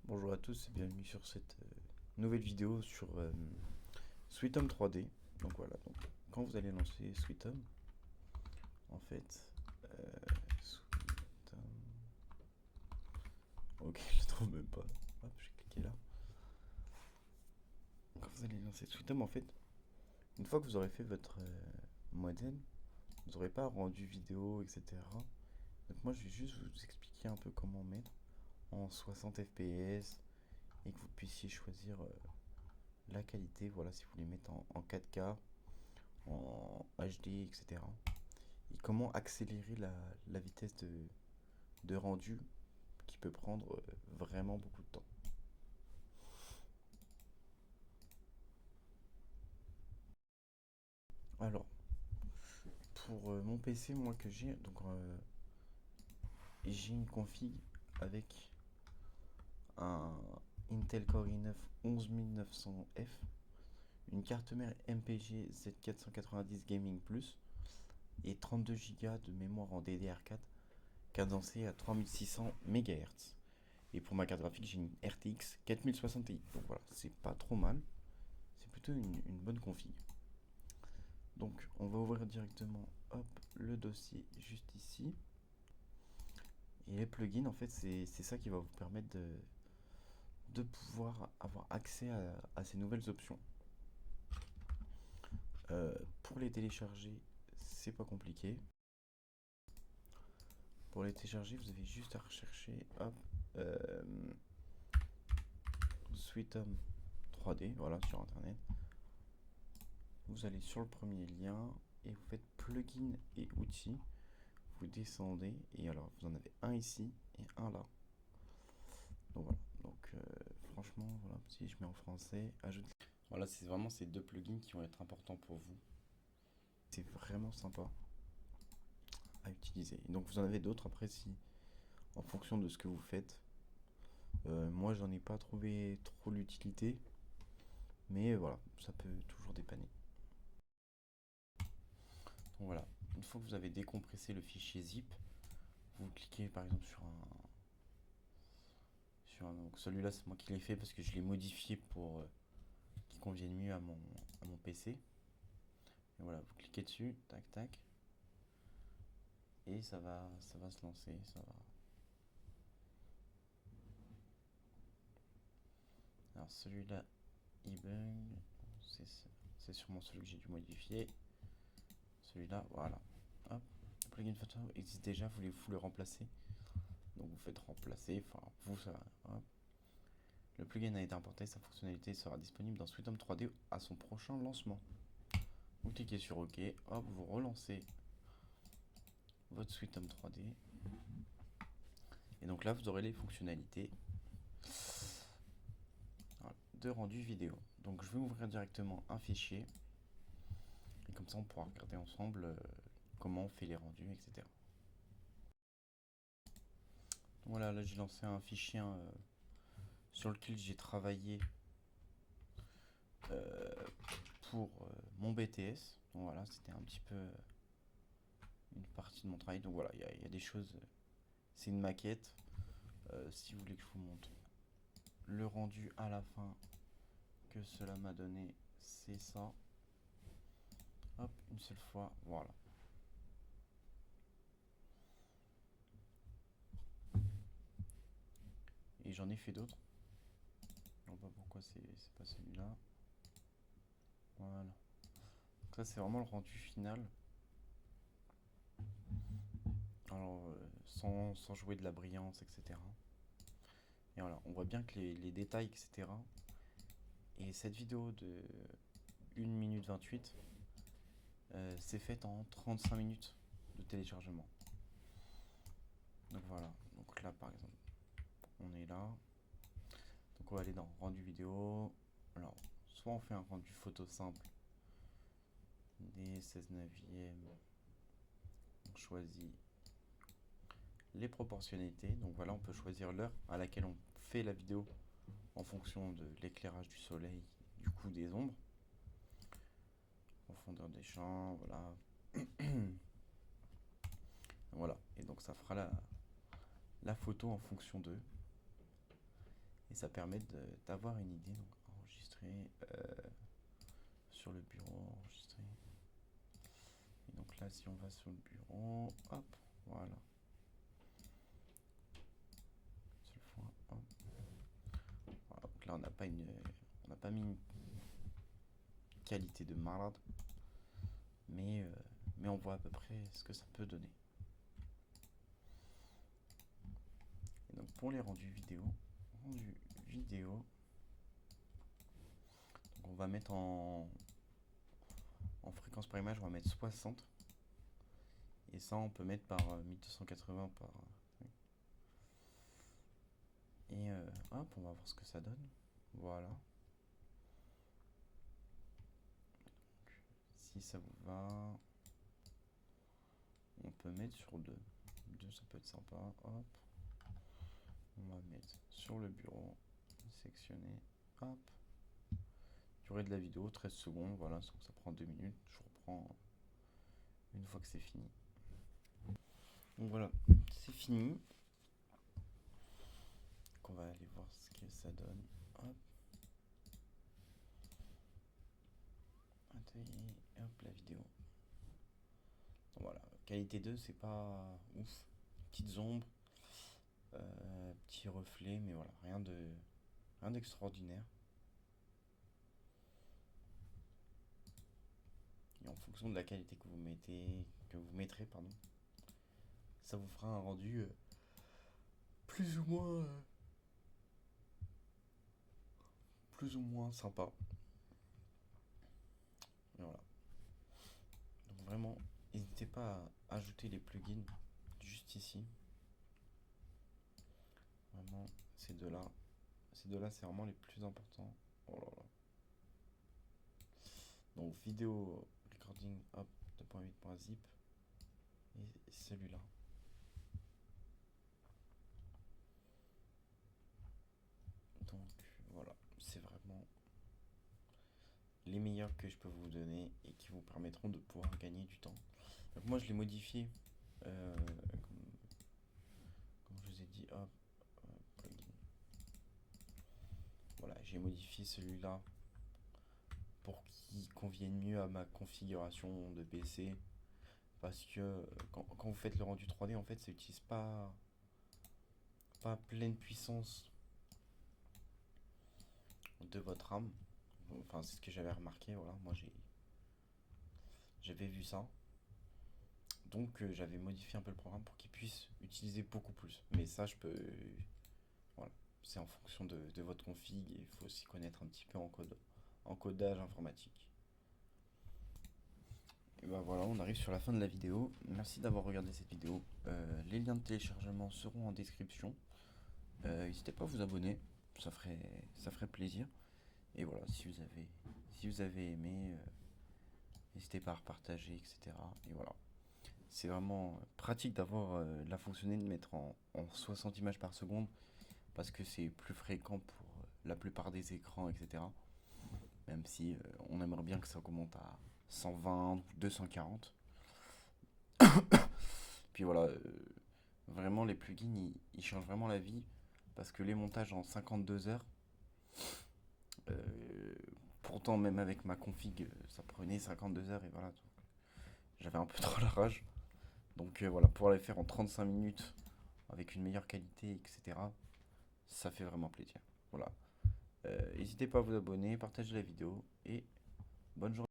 Bonjour à tous et bienvenue sur cette nouvelle vidéo sur Sweet Home 3D. Donc voilà, donc, quand vous allez lancer Sweet Home, en fait, Sweet Home, ok, je le trouve même pas. Hop, j'ai cliqué là. Quand vous allez lancer Sweet Home, en fait, une fois que vous aurez fait votre modèle, vous n'aurez pas rendu vidéo, etc. Donc moi, je vais juste vous expliquer un peu comment mettre en 60 fps et que vous puissiez choisir la qualité, voilà, si vous voulez mettre en 4K, en HD, etc. Et comment accélérer la vitesse de rendu qui peut prendre vraiment beaucoup de temps. Alors, pour mon PC, moi que j'ai, donc j'ai une config avec un Intel Core i9 11900F, une carte mère MPG Z490 Gaming Plus et 32 Go de mémoire en DDR4 cadencée à 3600 MHz. Et pour ma carte graphique, j'ai une RTX 4060 Ti. Donc voilà, c'est pas trop mal. C'est plutôt une bonne config. Donc on va ouvrir directement hop, le dossier juste ici. Et les plugins, en fait, c'est ça qui va vous permettre de pouvoir avoir accès à ces nouvelles options. Pour les télécharger, c'est pas compliqué. Pour les télécharger, vous avez juste à rechercher hop, euh, Sweet Home 3D, voilà, sur internet. Vous allez sur le premier lien et vous faites plugin et outils. Vous descendez et alors vous en avez un ici et un là. Donc voilà. Donc franchement, voilà, si je mets en français, ajoute. Voilà, c'est vraiment ces deux plugins qui vont être importants pour vous. C'est vraiment sympa à utiliser. Et donc vous en avez d'autres après si en fonction de ce que vous faites. Moi j'en ai pas trouvé trop l'utilité, mais voilà, ça peut toujours dépanner. Donc voilà, une fois que vous avez décompressé le fichier zip, vous cliquez par exemple donc celui-là c'est moi qui l'ai fait parce que je l'ai modifié pour qu'il convienne mieux à mon PC. Et voilà, vous cliquez dessus, tac tac, et ça va se lancer, ça va. Alors celui-là, il bug, c'est sûrement celui que j'ai dû modifier. Celui-là, voilà. Hop, le plugin photo existe déjà, vous le remplacer. Donc vous faites remplacer, enfin vous ça. Hop. Le plugin a été importé, sa fonctionnalité sera disponible dans Sweet Home 3D à son prochain lancement. Vous cliquez sur OK, hop, vous relancez votre Sweet Home 3D. Et donc là, vous aurez les fonctionnalités de rendu vidéo. Donc je vais ouvrir directement un fichier. Et comme ça, on pourra regarder ensemble comment on fait les rendus, etc. Donc voilà, là j'ai lancé un fichier sur lequel j'ai travaillé euh, pour mon BTS. Donc voilà, c'était un petit peu une partie de mon travail. Donc voilà, il y a des choses. C'est une maquette. Si vous voulez que je vous montre le rendu à la fin que cela m'a donné, c'est ça. Hop, une seule fois, voilà. Et j'en ai fait d'autres. Je ne sais pas pourquoi c'est pas celui-là. Voilà. Donc ça, c'est vraiment le rendu final. Alors, sans jouer de la brillance, etc. Et voilà, on voit bien que les détails, etc. Et cette vidéo de 1 minute 28, c'est faite en 35 minutes de téléchargement. Donc voilà, donc là par exemple, on est là. Donc on va aller dans rendu vidéo. Alors, soit on fait un rendu photo simple, des 16 neuvième, on choisit les proportionnalités. Donc voilà, on peut choisir l'heure à laquelle on fait la vidéo en fonction de l'éclairage du soleil, du coup des ombres. Profondeur des champs, voilà. Voilà, et donc ça fera la photo en fonction d'eux. Et ça permet d'avoir une idée. Donc enregistrer sur le bureau, enregistrer. Et donc là, si on va sur le bureau, hop, voilà. Seule fois, hop. Voilà, donc là, on n'a pas mis une qualité de malade, mais on voit à peu près ce que ça peut donner. Et donc pour les rendus vidéo, donc on va mettre en fréquence par image, on va mettre 60. Et ça, on peut mettre par 1280 par. Et hop, on va voir ce que ça donne. Voilà. Si ça vous va, on peut mettre sur 2. 2, ça peut être sympa. Hop. On va mettre sur le bureau, sectionner. Hop. Durée de la vidéo, 13 secondes. Voilà, ça prend 2 minutes. Je reprends une fois que c'est fini. Donc voilà, c'est fini. Donc on va aller voir ce que ça donne. Hop. Et hop, la vidéo. Donc voilà, qualité 2, c'est pas ouf. Petites ombres, petits reflets, mais voilà, rien d'extraordinaire. Et en fonction de la qualité que vous mettrez, ça vous fera un rendu plus ou moins sympa. Et voilà. Donc vraiment, n'hésitez pas à ajouter les plugins juste ici. Vraiment, ces deux-là, c'est vraiment les plus importants. Oh là là. Donc vidéo recording, hop, 2.8.zip et celui-là. Donc voilà, c'est vraiment les meilleurs que je peux vous donner et qui vous permettront de pouvoir gagner du temps. Donc moi je l'ai modifié comme je vous ai dit, hop, plugin. Voilà, j'ai modifié celui-là pour qu'il convienne mieux à ma configuration de PC, parce que quand vous faites le rendu 3D, en fait ça n'utilise pas pleine puissance de votre RAM. Enfin, c'est ce que j'avais remarqué. Voilà, moi j'avais vu ça, donc j'avais modifié un peu le programme pour qu'il puisse utiliser beaucoup plus. Mais ça, voilà, c'est en fonction de votre config, et il faut s'y connaître un petit peu en codage informatique. Et ben voilà, on arrive sur la fin de la vidéo. Merci d'avoir regardé cette vidéo. Les liens de téléchargement seront en description. N'hésitez pas à vous abonner, ça ferait plaisir. Et voilà, si vous avez aimé, n'hésitez pas à repartager, etc. Et voilà, c'est vraiment pratique d'avoir la fonctionnalité de mettre en 60 images par seconde, parce que c'est plus fréquent pour la plupart des écrans, etc. Même si on aimerait bien que ça augmente à 120 ou 240. Puis voilà, vraiment les plugins, ils changent vraiment la vie, parce que les montages en 52 heures, pourtant même avec ma config, ça prenait 52 heures, et voilà, j'avais un peu trop la rage. Donc voilà, pouvoir les faire en 35 minutes avec une meilleure qualité, etc., ça fait vraiment plaisir. Voilà. N'hésitez pas à vous abonner, partager la vidéo, et bonne journée.